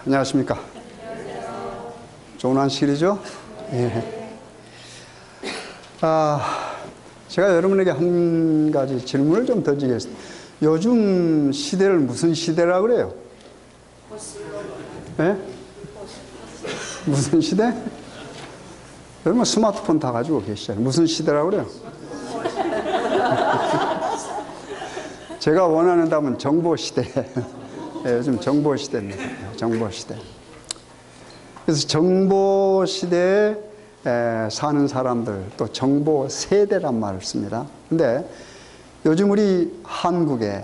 안녕하십니까. 좋은 안식일이죠? 예. 제가 여러분에게 한 가지 질문을 좀 던지겠습니다. 요즘 시대를 무슨 시대라고 그래요? 예? 무슨 시대? 여러분 스마트폰 다 가지고 계시잖아요. 무슨 시대라고 그래요? 제가 원하는 답은 정보시대. 네, 요즘 정보시대입니다. 정보시대. 그래서 정보시대에 사는 사람들, 또 정보세대란 말을 씁니다. 근데 요즘 우리 한국에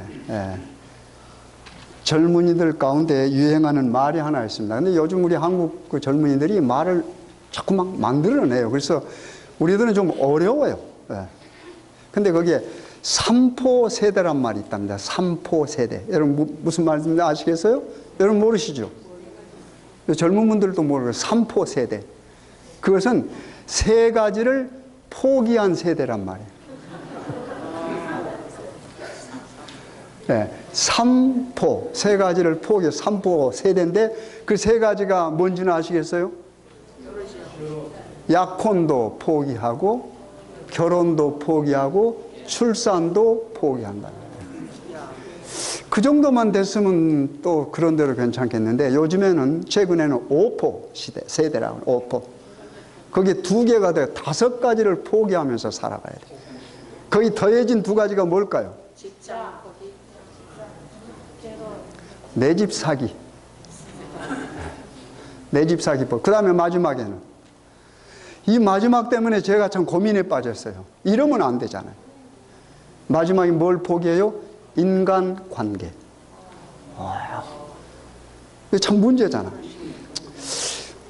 젊은이들 가운데 유행하는 말이 하나 있습니다. 근데 요즘 우리 한국 그 젊은이들이 말을 자꾸 막 만들어내요. 그래서 우리들은 좀 어려워요. 근데 거기에 삼포세대란 말이 있답니다. 삼포세대. 여러분 무슨 말인지 아시겠어요? 여러분 모르시죠? 젊은 분들도 모르고 삼포세대. 그것은 세 가지를 포기한 세대란 말이에요. 네, 삼포, 세 가지를 포기, 삼포 세대인데 그 세 가지가 뭔지는 아시겠어요? 약혼도 포기하고 결혼도 포기하고 출산도 포기한다. 그 정도만 됐으면 또 그런 대로 괜찮겠는데 요즘에는 최근에는 오포 시대, 세대라고 해요. 오포. 거기에 두 개가 돼요. 5가지를 포기하면서 살아가야 돼요. 거기 더해진 두 가지가 뭘까요? 내 집 사기. 내 집 사기법. 그 다음에 마지막에는 이 마지막 때문에 제가 참 고민에 빠졌어요. 이러면 안 되잖아요. 마지막에 뭘 포기해요? 인간관계. 이게 참 문제잖아.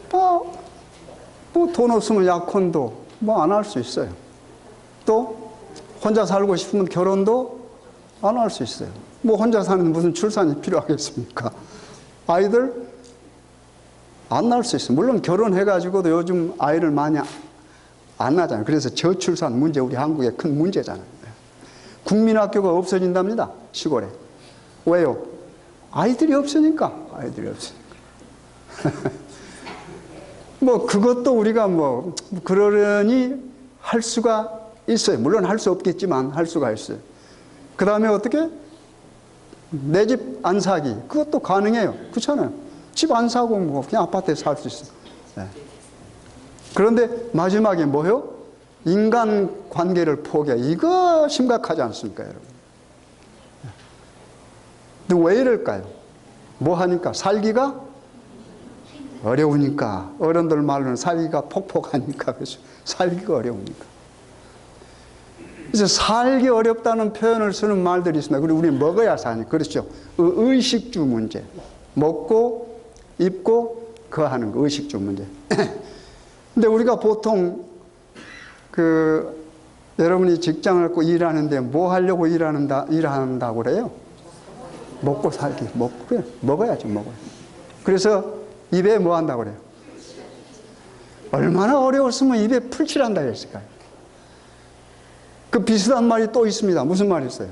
돈 없으면 약혼도 안 할 수 있어요. 또 혼자 살고 싶으면 결혼도 안 할 수 있어요. 혼자 사는 무슨 출산이 필요하겠습니까? 아이들 안 낳을 수 있어요. 물론 결혼해가지고도 요즘 아이를 많이 안 낳잖아요. 그래서 저출산 문제 우리 한국의 큰 문제잖아요. 국민학교가 없어진답니다. 시골에. 왜요? 아이들이 없으니까. 아이들이 없으니까. 그것도 우리가 그러려니 할 수가 있어요. 물론 할 수 없겠지만 할 수가 있어요. 그 다음에 어떻게? 내 집 안 사기. 그것도 가능해요. 그렇잖아요. 집 안 사고 그냥 아파트에 살 수 있어요. 네. 그런데 마지막에 뭐요? 인간 관계를 포기해. 이거 심각하지 않습니까, 여러분? 근데 왜 이럴까요? 뭐 하니까? 살기가 어려우니까. 어른들 말로는 살기가 폭폭하니까. 그렇죠? 살기가 어려우니까. 그래서 살기 어렵다는 표현을 쓰는 말들이 있습니다. 그리고 우리는 먹어야 사니. 그렇죠? 의식주 문제. 먹고, 입고, 거하는 거. 의식주 문제. 근데 우리가 보통 여러분이 직장을 갖고 일하는데 뭐 하려고 일한다고 그래요? 먹고 살기. 그래. 먹어야죠, 먹어요. 그래서 입에 뭐 한다고 그래요? 얼마나 어려웠으면 입에 풀칠한다 했을까요? 그 비슷한 말이 또 있습니다. 무슨 말이 있어요?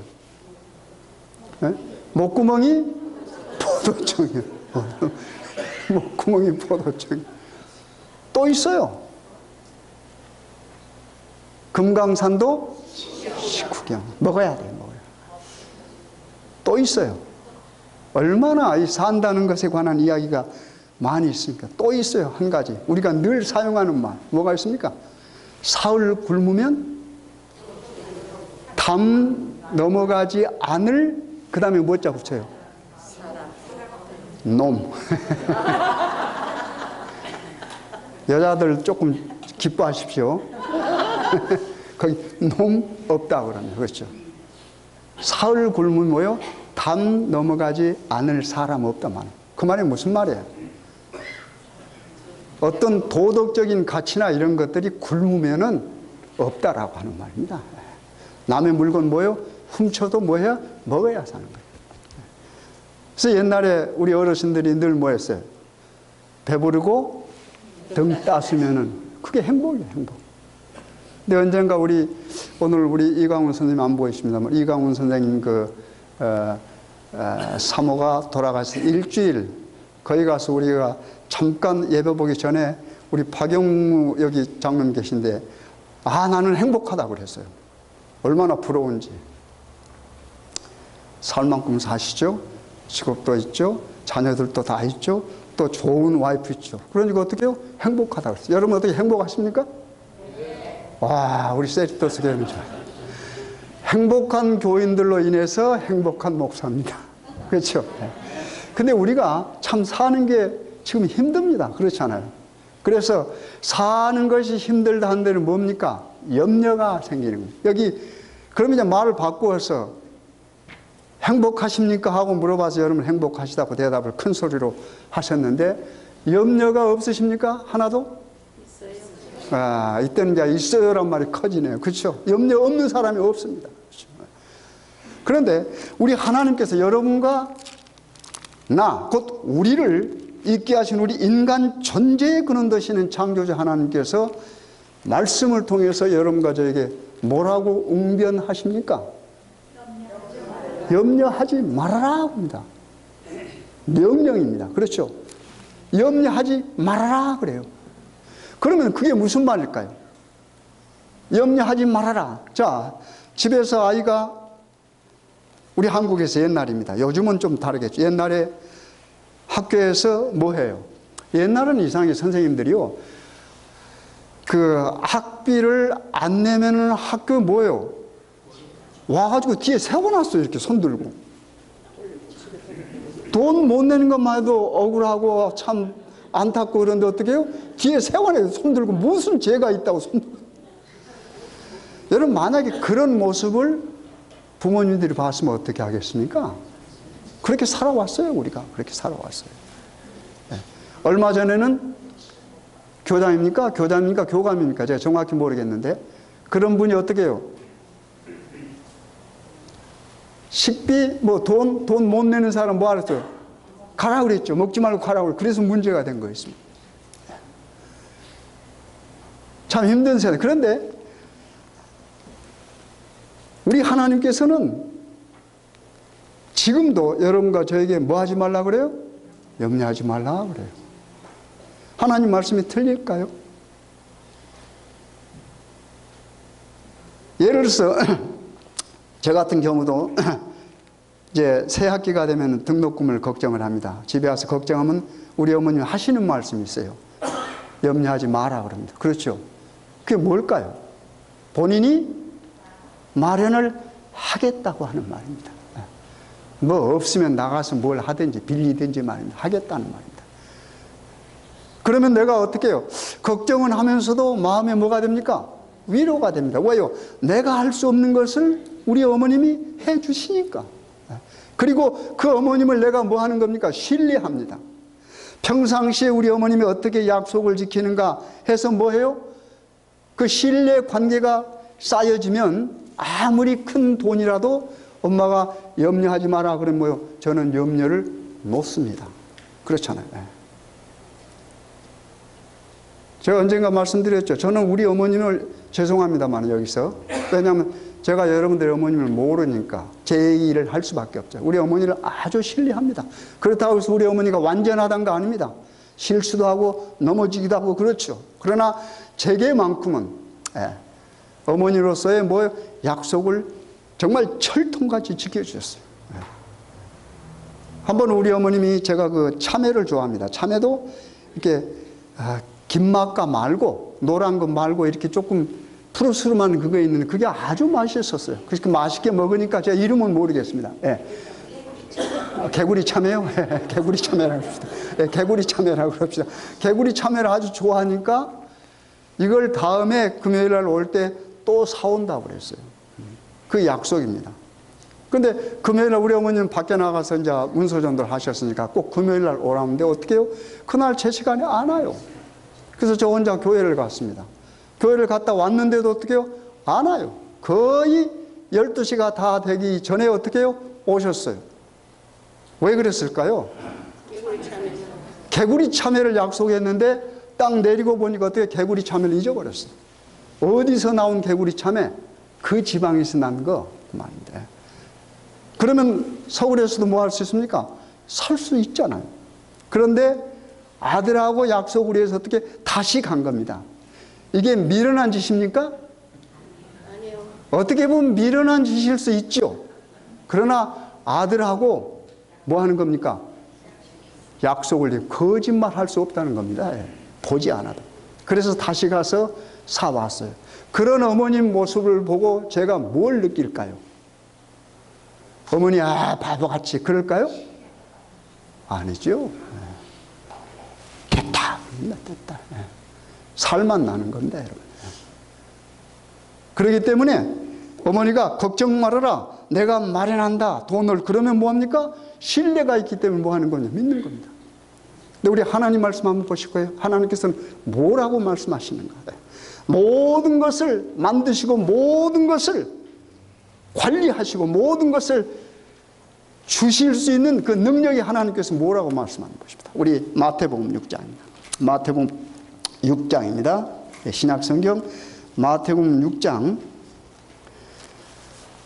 네? 목구멍이 포도청이요. 목구멍이 포도청. 또 있어요. 금강산도 식후경. 먹어야 돼요, 먹어요. 또 있어요. 얼마나 산다는 것에 관한 이야기가 많이 있습니까? 또 있어요, 한 가지. 우리가 늘 사용하는 말. 뭐가 있습니까? 사흘 굶으면 담 넘어가지 않을, 그 다음에 뭐자 붙여요? 놈. 여자들 조금 기뻐하십시오. 거기 놈 없다고 그러면. 그렇죠. 사흘 굶으면 뭐요? 담 넘어가지 않을 사람 없다만. 그 말이 무슨 말이에요? 어떤 도덕적인 가치나 이런 것들이 굶으면은 없다라고 하는 말입니다. 남의 물건 뭐요? 훔쳐도 뭐야? 먹어야 사는 거예요. 그래서 옛날에 우리 어르신들이 늘 뭐 했어요? 배부르고 등 따스면은 그게 행복이에요, 행복. 근데 언젠가 오늘 우리 이강훈 선생님 안 보이십니다만, 이강훈 선생님 사모가 돌아가서 일주일 거기 가서 우리가 잠깐 예배 보기 전에 우리 박영무 여기 장로님 계신데, 나는 행복하다고 그랬어요. 얼마나 부러운지. 살 만큼 사시죠. 직업도 있죠. 자녀들도 다 있죠. 또 좋은 와이프 있죠. 그러니까 어떻게 해요? 행복하다고 그랬어요. 여러분 어떻게 행복하십니까? 와, 우리 세리토스 교회는 좋아요. 행복한 교인들로 인해서 행복한 목사입니다. 그렇죠? 근데 우리가 참 사는 게 지금 힘듭니다. 그렇잖아요. 그래서 사는 것이 힘들다 한 데는 뭡니까? 염려가 생기는 거예요. 여기, 그러면 이제 말을 바꾸어서 행복하십니까? 하고 물어봐서 여러분 행복하시다고 대답을 큰 소리로 하셨는데, 염려가 없으십니까? 하나도? 있어요. 이때는 이제 있어요란 말이 커지네요. 그렇죠? 염려 없는 사람이 없습니다. 그렇죠? 그런데 우리 하나님께서 여러분과 나, 곧 우리를 있게 하신 우리 인간 존재의 근원 되시는 창조주 하나님께서 말씀을 통해서 여러분과 저에게 뭐라고 응변하십니까? 염려하지 말아라 합니다. 명령입니다. 그렇죠? 염려하지 말아라 그래요. 그러면 그게 무슨 말일까요? 염려하지 말아라. 자, 집에서 아이가, 우리 한국에서 옛날입니다. 요즘은 좀 다르겠죠. 옛날에 학교에서 뭐 해요? 옛날은 이상하게 선생님들이요, 그 학비를 안 내면은 학교 뭐예요? 와가지고 뒤에 세워놨어요. 이렇게 손 들고. 돈 못 내는 것만 해도 억울하고 참 안타깝고 그런데 어떻게 해요? 뒤에 세워놔요. 손 들고. 무슨 죄가 있다고 손 들고. 여러분, 만약에 그런 모습을 부모님들이 봤으면 어떻게 하겠습니까? 그렇게 살아왔어요. 우리가 그렇게 살아왔어요. 네. 얼마 전에는 교장입니까? 교장입니까? 교감입니까? 제가 정확히 모르겠는데, 그런 분이 어떻게 해요? 식비, 돈 못 내는 사람 뭐 알았어요? 가라 그랬죠. 먹지 말고 가라 그랬죠. 그래서 문제가 된 거였습니다. 참 힘든 세대. 그런데 우리 하나님께서는 지금도 여러분과 저에게 뭐 하지 말라 그래요? 염려하지 말라 그래요. 하나님 말씀이 틀릴까요? 예를 들어서 저 같은 경우도 이제 새 학기가 되면 등록금을 걱정을 합니다. 집에 와서 걱정하면 우리 어머님 하시는 말씀이 있어요. 염려하지 마라 그럽니다. 그렇죠? 그게 뭘까요? 본인이 마련을 하겠다고 하는 말입니다. 뭐 없으면 나가서 뭘 하든지 빌리든지 말입니다. 하겠다는 말입니다. 그러면 내가 어떻게 해요? 걱정은 하면서도 마음에 뭐가 됩니까? 위로가 됩니다. 왜요? 내가 할 수 없는 것을 우리 어머님이 해 주시니까. 그리고 그 어머님을 내가 뭐 하는 겁니까? 신뢰합니다. 평상시에 우리 어머님이 어떻게 약속을 지키는가 해서 뭐 해요? 그 신뢰 관계가 쌓여지면 아무리 큰 돈이라도 엄마가 염려하지 마라 그러면 뭐요? 저는 염려를 놓습니다. 그렇잖아요. 제가 언젠가 말씀드렸죠. 저는 우리 어머님을, 죄송합니다만 여기서, 왜냐하면 제가 여러분들의 어머님을 모르니까 제 얘기를 할 수밖에 없죠. 우리 어머니를 아주 신뢰합니다. 그렇다고 해서 우리 어머니가 완전하다는 거 아닙니다. 실수도 하고 넘어지기도 하고 그렇죠. 그러나 제게만큼은 어머니로서의 약속을 정말 철통같이 지켜주셨어요. 한번 우리 어머님이, 제가 그 참외를 좋아합니다. 참외도 이렇게 김맛과 말고 노란 거 말고 이렇게 조금 푸르스름한 그거 있는데 그게 아주 맛있었어요. 그래서 맛있게 먹으니까 제가 이름은 모르겠습니다. 개구리 참외요? 개구리 참외라고 합시다. 개구리 참외라고 합시다. 개구리 참외를 아주 좋아하니까 이걸 다음에 금요일 날 올 때 또 사온다고 그랬어요. 그 약속입니다. 근데 금요일 날 우리 어머니는 밖에 나가서 이제 문서전도를 하셨으니까 꼭 금요일 날 오라는데 어떻게 해요? 그날 제 시간에 안 와요. 그래서 저 혼자 교회를 갔습니다. 교회를 갔다 왔는데도 어떻게 해요? 안 와요. 거의 12시가 다 되기 전에 어떻게 해요? 오셨어요. 왜 그랬을까요? 개구리 참외를 약속했는데 딱 내리고 보니까 어떻게 개구리 참외를 잊어버렸어요. 어디서 나온 개구리 참외? 그 지방에서 난 거 그 말인데. 그러면 서울에서도 뭐 할 수 있습니까? 살 수 있잖아요. 그런데 아들하고 약속을 해서 어떻게 다시 간 겁니다. 이게 미련한 짓입니까? 아니요. 어떻게 보면 미련한 짓일 수 있죠. 그러나 아들하고 뭐 하는 겁니까? 약속을 해. 거짓말할 수 없다는 겁니다. 보지 않아도. 그래서 다시 가서 사왔어요. 그런 어머님 모습을 보고 제가 뭘 느낄까요? 어머니 바보같이 그럴까요? 아니죠. 됐다. 살만 나는 건데 여러분. 그렇기 때문에 어머니가 걱정 말아라. 내가 마련한다. 돈을. 그러면 뭐합니까? 신뢰가 있기 때문에 뭐 하는 거냐? 믿는 겁니다. 근데 우리 하나님 말씀 한번 보실 거예요. 하나님께서는 뭐라고 말씀하시는가? 모든 것을 만드시고 모든 것을 관리하시고 모든 것을 주실 수 있는 그 능력이 하나님께서 뭐라고 말씀하는 것입니다. 우리 마태복음 6장입니다. 마태복음 6장입니다. 신약성경 마태복음 6장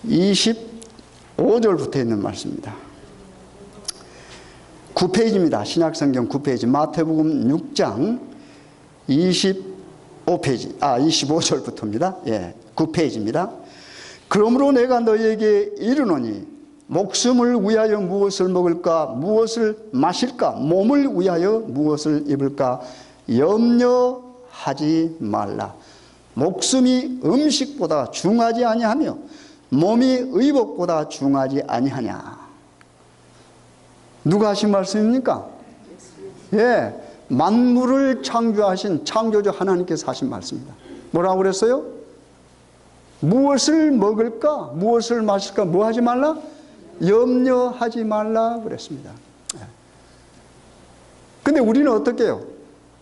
25절부터 있는 말씀입니다. 9페이지입니다. 신약성경 9페이지 마태복음 6장 25절부터입니다. 9페이지입니다. 그러므로 내가 너희에게 이르노니 목숨을 위하여 무엇을 먹을까 무엇을 마실까 몸을 위하여 무엇을 입을까 염려하지 말라. 목숨이 음식보다 중하지 아니하며 몸이 의복보다 중하지 아니하냐. 누가 하신 말씀입니까? 만물을 창조하신 창조주 하나님께서 하신 말씀입니다. 뭐라고 그랬어요? 무엇을 먹을까 무엇을 마실까 뭐 하지 말라? 염려하지 말라 그랬습니다. 근데 우리는 어떻게 해요?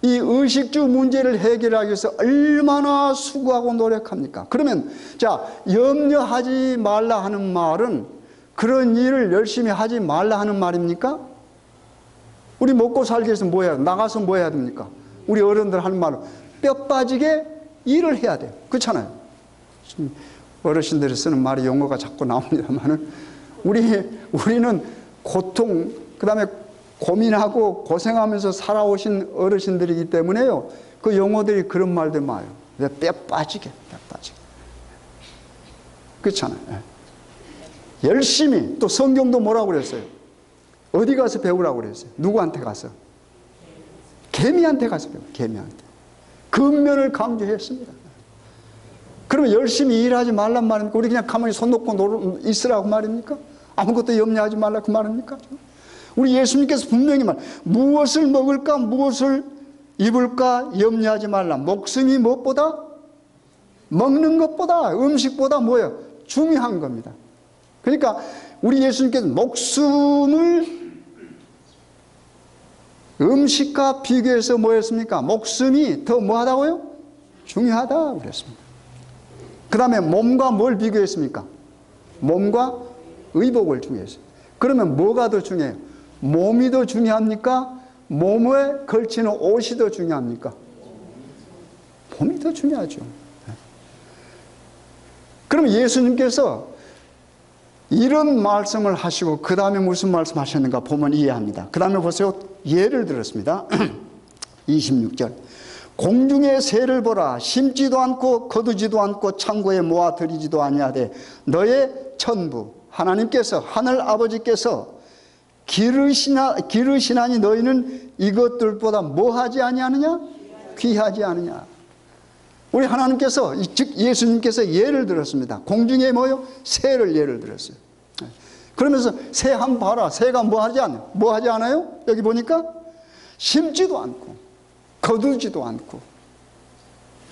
이 의식주 문제를 해결하기 위해서 얼마나 수고하고 노력합니까? 그러면 자, 염려하지 말라 하는 말은 그런 일을 열심히 하지 말라 하는 말입니까? 우리 먹고 살기 위해서 뭐 해야, 나가서 뭐 해야 됩니까? 우리 어른들 하는 말은 뼈 빠지게 일을 해야 돼요. 그렇잖아요. 어르신들이 쓰는 말이 용어가 자꾸 나옵니다만은 우리는 고통, 그 다음에 고민하고 고생하면서 살아오신 어르신들이기 때문에요. 그 용어들이 그런 말들 많아요. 뼈 빠지게. 그렇잖아요. 열심히, 또 성경도 뭐라고 그랬어요? 어디 가서 배우라고 그랬어요? 누구한테 가서? 개미한테 가서 배워, 개미한테. 근면을 강조했습니다. 그러면 열심히 일하지 말란 말입니까? 우리 그냥 가만히 손 놓고 있으라고 말입니까? 아무것도 염려하지 말라 그 말입니까? 우리 예수님께서 분명히 무엇을 먹을까 무엇을 입을까 염려하지 말라. 목숨이 무엇보다? 먹는 것보다 음식보다 뭐예요? 중요한 겁니다. 그러니까 우리 예수님께서 목숨을 음식과 비교해서 뭐였습니까? 목숨이 더 뭐하다고요? 중요하다 그랬습니다. 그 다음에 몸과 뭘 비교했습니까? 몸과 의복을 중요했어요. 그러면 뭐가 더 중요해요? 몸이 더 중요합니까? 몸에 걸치는 옷이 더 중요합니까? 몸이 더 중요하죠. 그러면 예수님께서 이런 말씀을 하시고 그 다음에 무슨 말씀 하셨는가 보면 이해합니다. 그 다음에 보세요. 예를 들었습니다. 26절. 공중의 새를 보라. 심지도 않고 거두지도 않고 창고에 모아 들이지도 아니하되 너의 천부 하나님께서 하늘 아버지께서 기르시나니 너희는 이것들보다 뭐하지 아니하느냐? 귀하지 않으냐. 우리 하나님께서 즉 예수님께서 예를 들었습니다. 공중에 뭐요? 새를 예를 들었어요. 그러면서 새 한번 봐라. 새가 뭐하지 않아요? 뭐하지 않아요? 여기 보니까 심지도 않고 거두지도 않고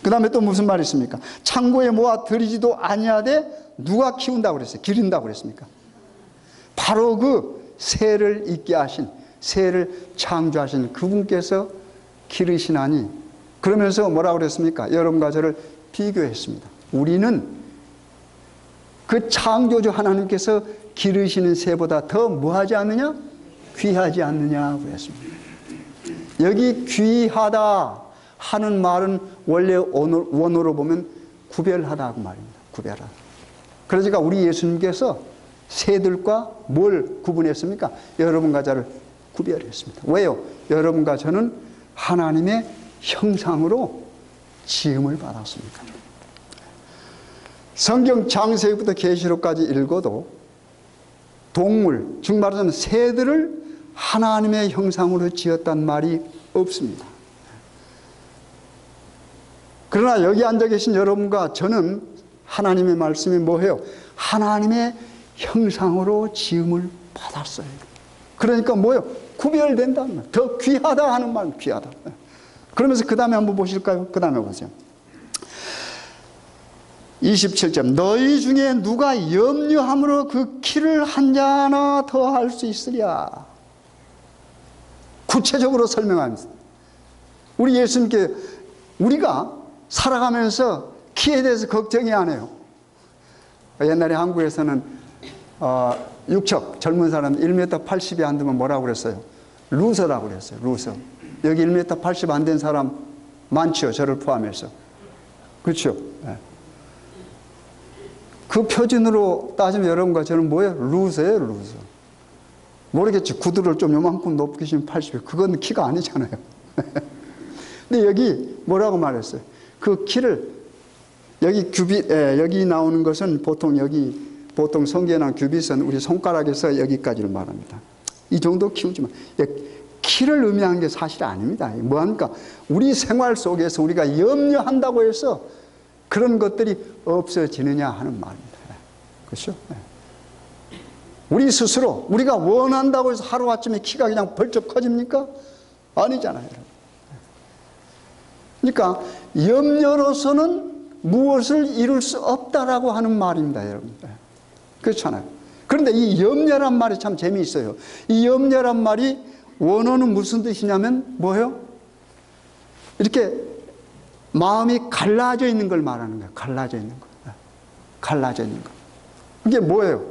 그 다음에 또 무슨 말이 있습니까? 창고에 모아 들이지도 아니하되 누가 키운다고 그랬어요? 기른다고 그랬습니까? 바로 그 새를 있게 하신 새를 창조하신 그분께서 기르시나니 그러면서 뭐라고 그랬습니까? 여러분과 저를 비교했습니다. 우리는 그 창조주 하나님께서 기르시는 새보다 더 뭐하지 않느냐? 귀하지 않느냐 그랬습니다. 여기 귀하다 하는 말은 원래 원어로 보면 구별하다 그 말입니다. 구별하다. 그러니까 우리 예수님께서 새들과 뭘 구분했습니까? 여러분과 저를 구별했습니다. 왜요? 여러분과 저는 하나님의 형상으로 지음을 받았습니까? 성경 창세기부터 계시록까지 읽어도 동물, 즉 말하자면 새들을 하나님의 형상으로 지었단 말이 없습니다. 그러나 여기 앉아 계신 여러분과 저는 하나님의 말씀이 뭐예요? 하나님의 형상으로 지음을 받았어요. 그러니까 뭐예요? 구별된다는 말. 더 귀하다 하는 말, 귀하다. 그러면서 그 다음에 한번 보실까요? 그 다음에 보세요. 27절. 너희 중에 누가 염려함으로 그 키를 한 자나 더 할 수 있으랴. 구체적으로 설명합니다. 우리 예수님께 우리가 살아가면서 키에 대해서 걱정이 안 해요. 옛날에 한국에서는 육척 젊은 사람 1m 80이 안 되면 뭐라고 그랬어요? 루서라고 그랬어요. 루서. 여기 1m 80 안 된 사람 많죠. 저를 포함해서. 그렇죠? 네. 그 표준으로 따지면 여러분과 저는 뭐예요? 루서예요. 루서. 모르겠지. 구두를 좀 요만큼 높게 신면 80. 그건 키가 아니잖아요. 근데 여기 뭐라고 말했어요? 그 키를 여기 규빗, 여기 나오는 것은 보통 보통 성경에 나온 규빗은 우리 손가락에서 여기까지를 말합니다. 이 정도 키우지만 키를 의미하는 게 사실 아닙니다. 뭐합니까? 우리 생활 속에서 우리가 염려한다고 해서 그런 것들이 없어지느냐 하는 말입니다. 그렇죠? 우리 스스로 우리가 원한다고 해서 하루아침에 키가 그냥 벌쩍 커집니까? 아니잖아요. 그러니까 염려로서는 무엇을 이룰 수 없다라고 하는 말입니다, 여러분. 그렇잖아요. 그런데 이 염려란 말이 참 재미있어요. 이 염려란 말이 원어는 무슨 뜻이냐면 뭐예요? 이렇게 마음이 갈라져 있는 걸 말하는 거예요. 갈라져 있는 거. 갈라져 있는 거. 이게 뭐예요?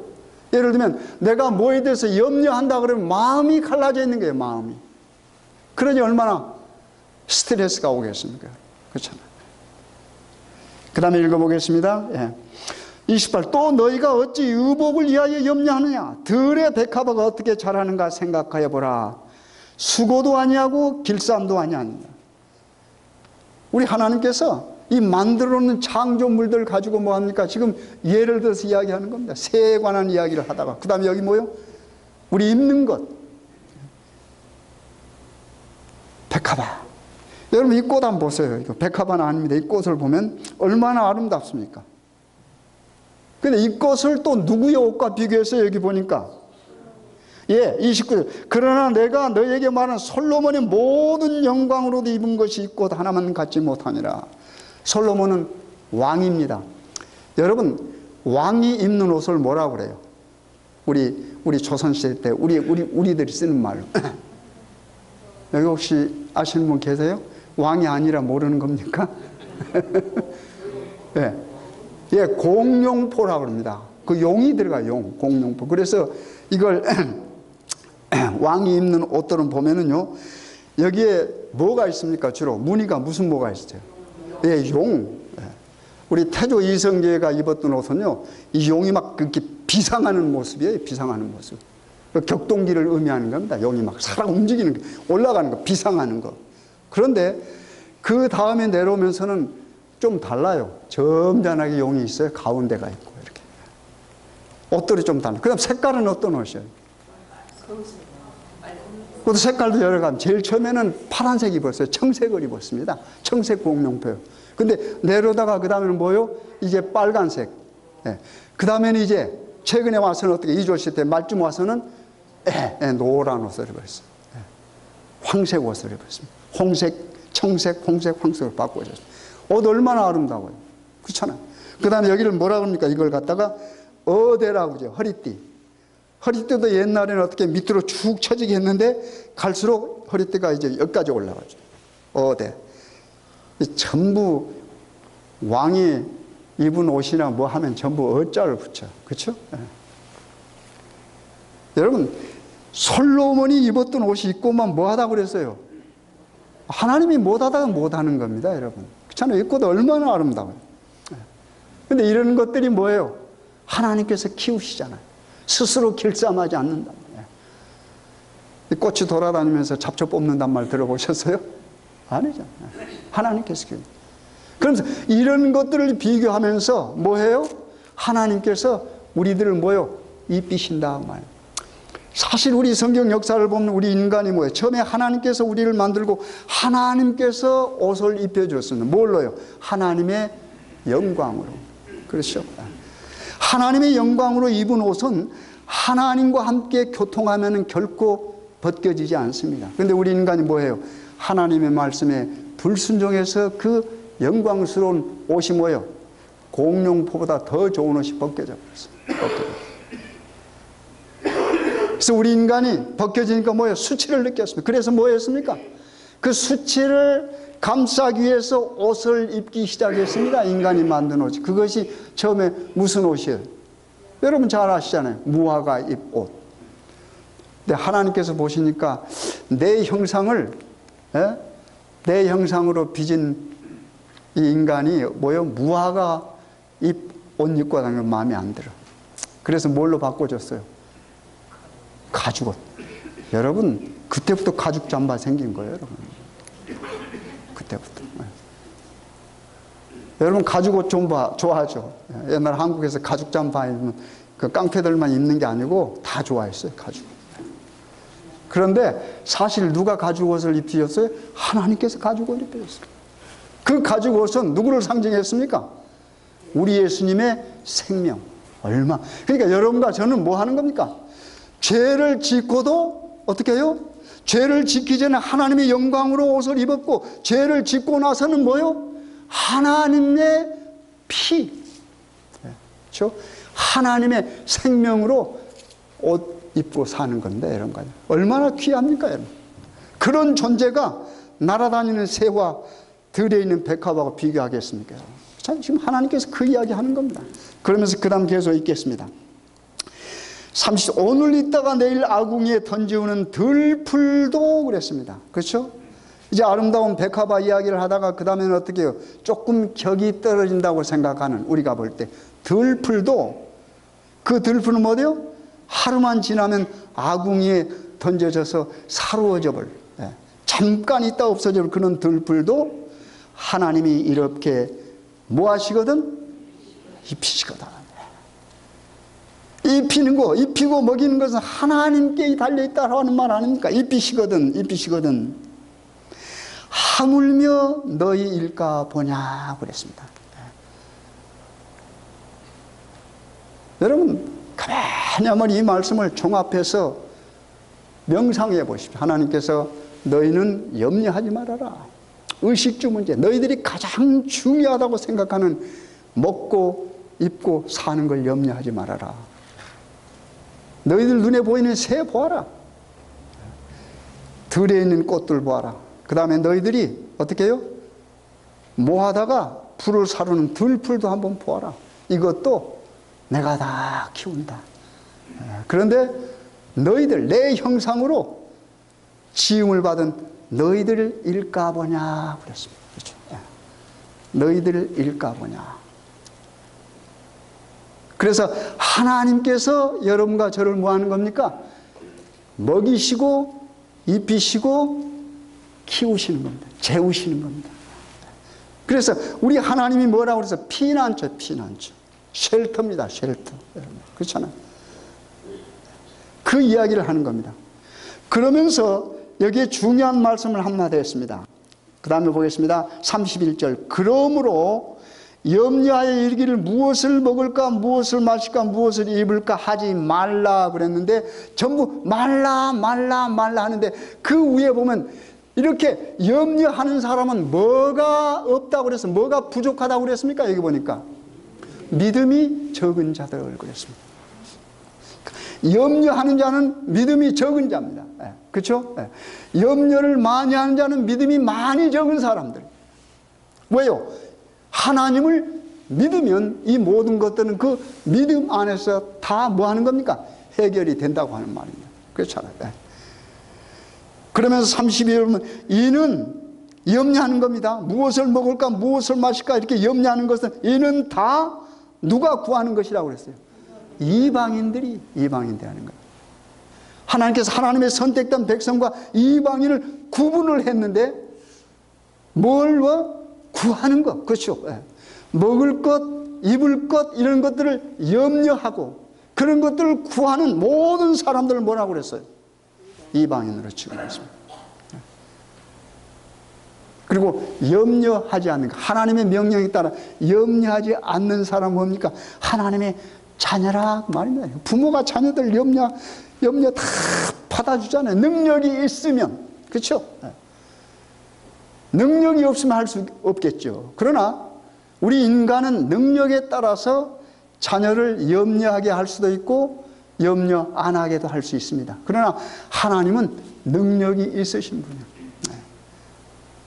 예를 들면 내가 뭐에 대해서 염려한다 그러면 마음이 갈라져 있는 거예요. 마음이. 그러니 얼마나 스트레스가 오겠습니까? 그렇잖아요. 그 다음에 읽어보겠습니다. 28. 또 너희가 어찌 의복을 위하여 염려하느냐? 들의 백합화가 어떻게 자라는가 생각하여 보라. 수고도 아니하고 길쌈도 아니한다. 우리 하나님께서 이 만들어 놓은 창조물들 가지고 뭐합니까? 지금 예를 들어서 이야기하는 겁니다. 새에 관한 이야기를 하다가 그 다음에 여기 뭐요? 우리 입는 것. 백합화. 여러분 이 꽃 한번 보세요. 이거 백합화는 아닙니다. 이 꽃을 보면 얼마나 아름답습니까? 근데 이 꽃을 또 누구의 옷과 비교해서 여기 보니까 29절. 그러나 내가 너에게 말하는 솔로몬의 모든 영광으로도 입은 것이 이 꽃 하나만 갖지 못하니라. 솔로몬은 왕입니다. 여러분 왕이 입는 옷을 뭐라고 그래요? 우리 조선시대 때 우리들이 쓰는 말로 여기 혹시 아시는 분 계세요? 왕이 아니라 모르는 겁니까? 예. 예, 공룡포라고 합니다. 그 용이 들어가요, 공룡포. 그래서 이걸 왕이 입는 옷들은 보면은요, 여기에 뭐가 있습니까? 주로 무늬가 무슨 뭐가 있어요? 예, 용. 예. 우리 태조 이성계가 입었던 옷은요, 이 용이 막 그렇게 비상하는 모습이에요, 비상하는 모습. 그 격동기를 의미하는 겁니다. 용이 막 살아 움직이는 거, 올라가는 거, 비상하는 거. 그런데 그 다음에 내려오면서는 좀 달라요. 점잖하게 용이 있어요. 가운데가 있고 이렇게. 옷들이 좀 달라요. 그 다음 색깔은 어떤 옷이에요? 그것도 색깔도 여러 가지. 제일 처음에는 파란색 입었어요. 청색을 입었습니다. 청색 공룡표요. 근데 내려다가 그 다음에는 뭐요? 이제 빨간색. 예. 그 다음에는 이제 최근에 와서는 어떻게 이조시 때 말쯤 와서는 노란 옷을 입었어요. 황색 옷을 입었습니다. 홍색, 청색, 홍색, 황색으로 바꿔줬습니다. 옷 얼마나 아름다워요. 그렇잖아요. 그 다음에 여기를 뭐라 그럽니까? 이걸 갖다가 어대라고 하죠. 허리띠. 허리띠도 옛날에는 어떻게 밑으로 쭉 처지게 했는데 갈수록 허리띠가 이제 여기까지 올라가죠. 어대. 전부 왕이 입은 옷이나 뭐 하면 전부 어자를 붙여. 그렇죠? 네. 여러분 솔로몬이 입었던 옷이 입고만 뭐하다고 그랬어요? 하나님이 못하다가 못하는 겁니다, 여러분. 그렇잖아요. 입고도 얼마나 아름다워요. 그런데 이런 것들이 뭐예요? 하나님께서 키우시잖아요. 스스로 길쌈하지 않는다. 꽃이 돌아다니면서 잡초 뽑는단 말 들어보셨어요? 아니죠. 하나님께서 키웁니다. 그러면서 이런 것들을 비교하면서 뭐해요? 하나님께서 우리들을 뭐요? 이삐신다 말. 사실 우리 성경 역사를 보면 우리 인간이 뭐예요? 처음에 하나님께서 우리를 만들고 하나님께서 옷을 입혀줬습니다. 뭘로요? 하나님의 영광으로. 그렇죠? 하나님의 영광으로 입은 옷은 하나님과 함께 교통하면 결코 벗겨지지 않습니다. 그런데 우리 인간이 뭐예요? 하나님의 말씀에 불순종해서 그 영광스러운 옷이 뭐예요? 공룡포보다 더 좋은 옷이 벗겨져 버렸어요. 그래서 우리 인간이 벗겨지니까 뭐예요? 수치를 느꼈습니다. 그래서 뭐 했습니까? 그 수치를 감싸기 위해서 옷을 입기 시작했습니다. 인간이 만든 옷이. 그것이 처음에 무슨 옷이에요? 여러분 잘 아시잖아요. 무화과 잎 옷. 근데 하나님께서 보시니까 내 형상을, 내 형상으로 빚은 이 인간이 뭐예요? 무화과 잎 옷 입고 다니는 건 마음에 안 들어. 그래서 뭘로 바꿔줬어요? 가죽옷. 여러분, 그때부터 가죽 잠바 생긴 거예요, 여러분. 그때부터. 여러분, 가죽옷 잠바 좋아하죠? 옛날 한국에서 가죽 잠바 입으면 그 깡패들만 입는 게 아니고 다 좋아했어요, 가죽. 그런데 사실 누가 가죽옷을 입히셨어요? 하나님께서 가죽옷을 입히셨어요. 그 가죽옷은 누구를 상징했습니까? 우리 예수님의 생명. 얼마. 그러니까 여러분과 저는 뭐 하는 겁니까? 죄를 짓고도 어떻게 해요? 죄를 짓기 전에 하나님의 영광으로 옷을 입었고, 죄를 짓고 나서는 뭐요? 하나님의 피, 그렇죠? 하나님의 생명으로 옷 입고 사는 건데, 이런 거 얼마나 귀합니까, 여러분? 그런 존재가 날아다니는 새와 들에 있는 백합하고 비교하겠습니까? 지금 하나님께서 그 이야기 하는 겁니다. 그러면서 그 다음 계속 읽겠습니다. 30, 오늘 있다가 내일 아궁이에 던지우는 들풀도 그랬습니다. 그렇죠? 이제 아름다운 백합화 이야기를 하다가 그 다음에는 어떻게 해요? 조금 격이 떨어진다고 생각하는, 우리가 볼 때 들풀도, 그 들풀은 뭐예요? 하루만 지나면 아궁이에 던져져서 사루어져 버려. 잠깐 있다 없어져 버려. 그런 들풀도 하나님이 이렇게 뭐 하시거든? 입히시거든. 입히는 거, 입히고 먹이는 것은 하나님께 달려있다고 하는 말 아닙니까? 입히시거든, 입히시거든. 하물며 너희 일까 보냐 그랬습니다. 여러분 가만히 한번 이 말씀을 종합해서 명상해 보십시오. 하나님께서 너희는 염려하지 말아라. 의식주 문제, 너희들이 가장 중요하다고 생각하는 먹고 입고 사는 걸 염려하지 말아라. 너희들 눈에 보이는 새 보아라. 들에 있는 꽃들 보아라. 그 다음에 너희들이 어떻게 해요? 모아다가 풀을 사르는 들풀도 한번 보아라. 이것도 내가 다 키운다. 그런데 너희들 내 형상으로 지음을 받은 너희들 일까 보냐 그랬습니다. 그렇죠? 너희들 일까 보냐. 그래서 하나님께서 여러분과 저를 뭐 하는 겁니까? 먹이시고 입히시고 키우시는 겁니다. 재우시는 겁니다. 그래서 우리 하나님이 뭐라고 그래서 피난처, 피난처. 쉘터입니다. 쉘터. 그렇잖아요. 그 이야기를 하는 겁니다. 그러면서 여기에 중요한 말씀을 한마디 했습니다. 그 다음에 보겠습니다. 31절. 그러므로 염려하여 이르기를 무엇을 먹을까, 무엇을 마실까, 무엇을 입을까 하지 말라 그랬는데 전부 말라 말라 말라 하는데 그 위에 보면 이렇게 염려하는 사람은 뭐가 없다고 그래서 뭐가 부족하다고 그랬습니까? 여기 보니까 믿음이 적은 자들 그랬습니다. 염려하는 자는 믿음이 적은 자입니다. 그렇죠? 염려를 많이 하는 자는 믿음이 많이 적은 사람들. 왜요? 하나님을 믿으면 이 모든 것들은 그 믿음 안에서 다 뭐 하는 겁니까? 해결이 된다고 하는 말입니다. 그렇잖아요. 그러면서 32절 보면 이는 염려하는 겁니다. 무엇을 먹을까 무엇을 마실까 이렇게 염려하는 것은 이는 다 누가 구하는 것이라고 그랬어요? 이방인들이 하는 거예요. 하나님께서 하나님의 선택된 백성과 이방인을 구분을 했는데 뭘 구하는 것, 그렇죠. 먹을 것, 입을 것 이런 것들을 염려하고 그런 것들을 구하는 모든 사람들을 뭐라고 그랬어요? 이방인으로 취급했습니다. 그리고 염려하지 않는 것, 하나님의 명령에 따라 염려하지 않는 사람은 뭡니까? 하나님의 자녀라 말입니다. 부모가 자녀들 염려 다 받아주잖아요. 능력이 있으면. 그렇죠? 능력이 없으면 할 수 없겠죠. 그러나 우리 인간은 능력에 따라서 자녀를 염려하게 할 수도 있고 염려 안 하게도 할 수 있습니다. 그러나 하나님은 능력이 있으신 분이에요.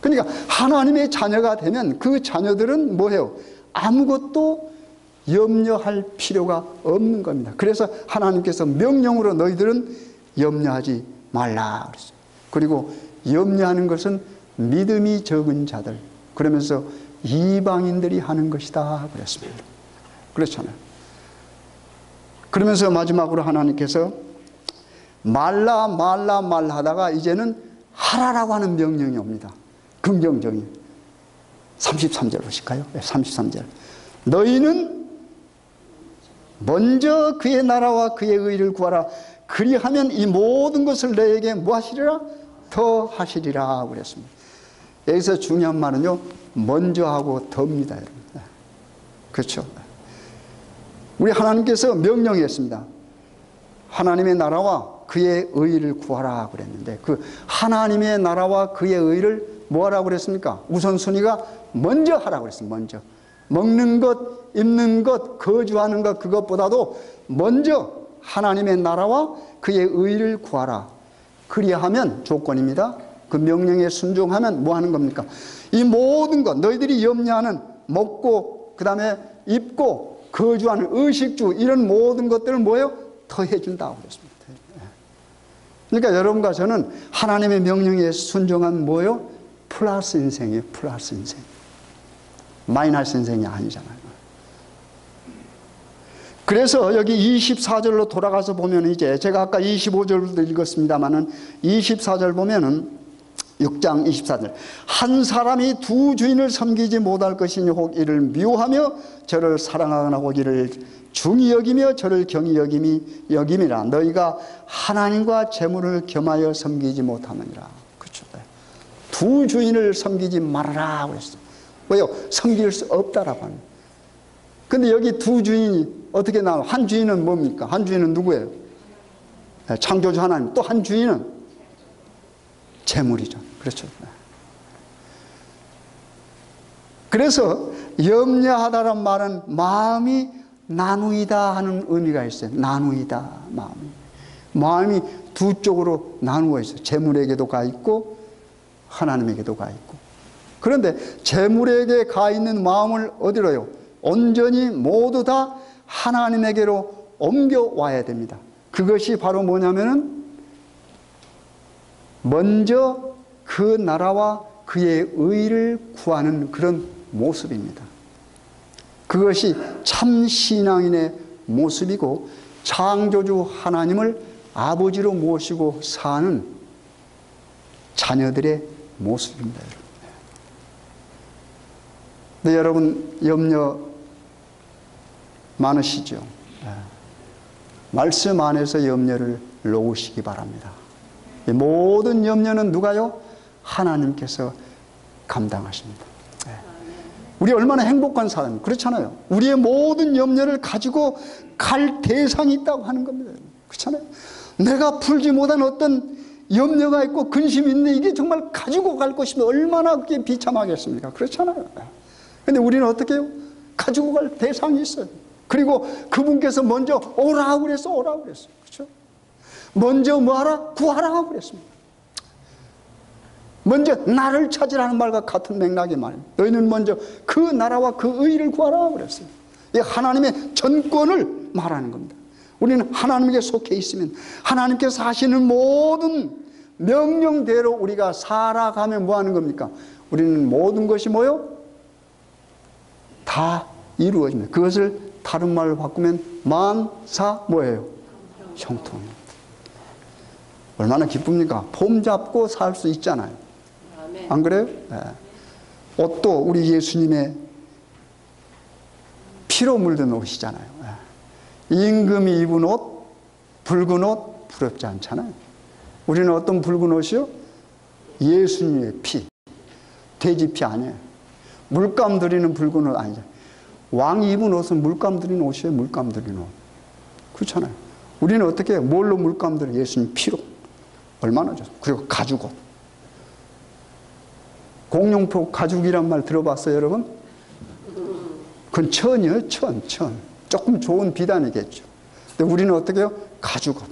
그러니까 하나님의 자녀가 되면 그 자녀들은 뭐예요? 아무것도 염려할 필요가 없는 겁니다. 그래서 하나님께서 명령으로 너희들은 염려하지 말라 그랬어요. 그리고 염려하는 것은 믿음이 적은 자들, 그러면서 이방인들이 하는 것이다 그랬습니다. 그렇잖아요. 그러면서 마지막으로 하나님께서 말라 하다가 이제는 하라라고 하는 명령이 옵니다. 긍정적인 33절 보실까요? 33절. 너희는 먼저 그의 나라와 그의 의를 구하라. 그리하면 이 모든 것을 너에게 뭐 하시리라? 더 하시리라 그랬습니다. 여기서 중요한 말은요, 먼저 하고 더입니다, 여러분. 그렇죠? 우리 하나님께서 명령했습니다. 하나님의 나라와 그의 의를 구하라 그랬는데 그 하나님의 나라와 그의 의를 뭐 하라고 그랬습니까? 우선순위가 먼저 하라고 그랬습니다. 먼저. 먹는 것, 입는 것, 거주하는 것 그것보다도 먼저 하나님의 나라와 그의 의를 구하라. 그리하면 조건입니다. 그 명령에 순종하면 뭐 하는 겁니까? 이 모든 것, 너희들이 염려하는 먹고 그 다음에 입고 거주하는 의식주 이런 모든 것들을 뭐예요? 더해준다고 그랬습니다. 그러니까 여러분과 저는 하나님의 명령에 순종한 뭐예요? 플러스 인생이에요. 플러스 인생. 마이너스 인생이 아니잖아요. 그래서 여기 24절로 돌아가서 보면 이제 제가 아까 25절도 읽었습니다만은 24절 보면은 6장 24절. 한 사람이 두 주인을 섬기지 못할 것이니 혹 이를 미워하며 저를 사랑하거나 혹 이를 중히 여기며 저를 경히 여김이라. 너희가 하나님과 재물을 겸하여 섬기지 못하느니라. 그렇죠. 두 주인을 섬기지 말아라 그랬어요. 왜요? 섬길 수 없다라고 하는. 근데 여기 두 주인이 어떻게 나와요? 한 주인은 뭡니까? 한 주인은 누구예요? 창조주 하나님. 또 한 주인은 재물이죠. 그렇죠. 그래서 염려하다란 말은 마음이 나누이다 하는 의미가 있어요. 나누이다. 마음이 두 쪽으로 나누어 있어요. 재물에게도 가 있고 하나님에게도 가 있고. 그런데 재물에게 가 있는 마음을 어디로요? 온전히 모두 다 하나님에게로 옮겨와야 됩니다. 그것이 바로 뭐냐면은 먼저 그 나라와 그의 의를 구하는 그런 모습입니다. 그것이 참 신앙인의 모습이고 창조주 하나님을 아버지로 모시고 사는 자녀들의 모습입니다. 네, 여러분 염려 많으시죠? 말씀 안에서 염려를 놓으시기 바랍니다. 모든 염려는 누가요? 하나님께서 감당하십니다. 우리 얼마나 행복한 사람, 그렇잖아요. 우리의 모든 염려를 가지고 갈 대상이 있다고 하는 겁니다. 그렇잖아요. 내가 풀지 못한 어떤 염려가 있고 근심이 있는데 이게 정말 가지고 갈 것이면 얼마나 그게 비참하겠습니까? 그렇잖아요. 근데 우리는 어떻게 해요? 가지고 갈 대상이 있어요. 그리고 그분께서 먼저 오라고 그랬어. 그렇죠? 먼저 뭐하라? 구하라고 그랬습니다. 먼저 나를 찾으라는 말과 같은 맥락의 말입니다. 너희는 먼저 그 나라와 그 의를 구하라고 그랬어요. 이 하나님의 전권을 말하는 겁니다. 우리는 하나님께 속해 있으면 하나님께서 하시는 모든 명령대로 우리가 살아가면 뭐 하는 겁니까? 우리는 모든 것이 뭐요? 다 이루어집니다. 그것을 다른 말로 바꾸면 만사 뭐예요? 형통입니다. 얼마나 기쁩니까? 폼 잡고 살 수 있잖아요. 안 그래요? 네. 옷도 우리 예수님의 피로 물든 옷이잖아요. 네. 임금이 입은 옷, 붉은 옷 부럽지 않잖아요. 우리는 어떤 붉은 옷이요? 예수님의 피, 돼지 피 아니에요. 물감 들이는 붉은 옷 아니죠. 왕이 입은 옷은 물감 들이는 옷이에요. 물감 들이는 옷. 그렇잖아요. 우리는 어떻게 해요? 뭘로 물감 들여요? 예수님 피로. 얼마나 좋습니까? 그리고 가죽옷. 공룡포 가죽이란 말 들어봤어요, 여러분? 그건 천이에요, 천. 조금 좋은 비단이겠죠. 근데 우리는 어떻게 해요? 가죽옷.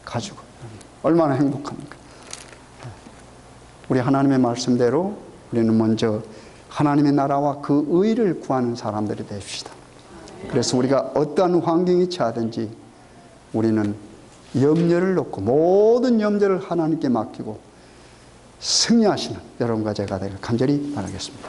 가죽옷. 얼마나 행복합니까? 우리 하나님의 말씀대로 우리는 먼저 하나님의 나라와 그 의를 구하는 사람들이 됩시다. 그래서 우리가 어떠한 환경이 처하든지 우리는 염려를 놓고 모든 염려를 하나님께 맡기고 승리하시는 여러분과 제가 되길 간절히 바라겠습니다.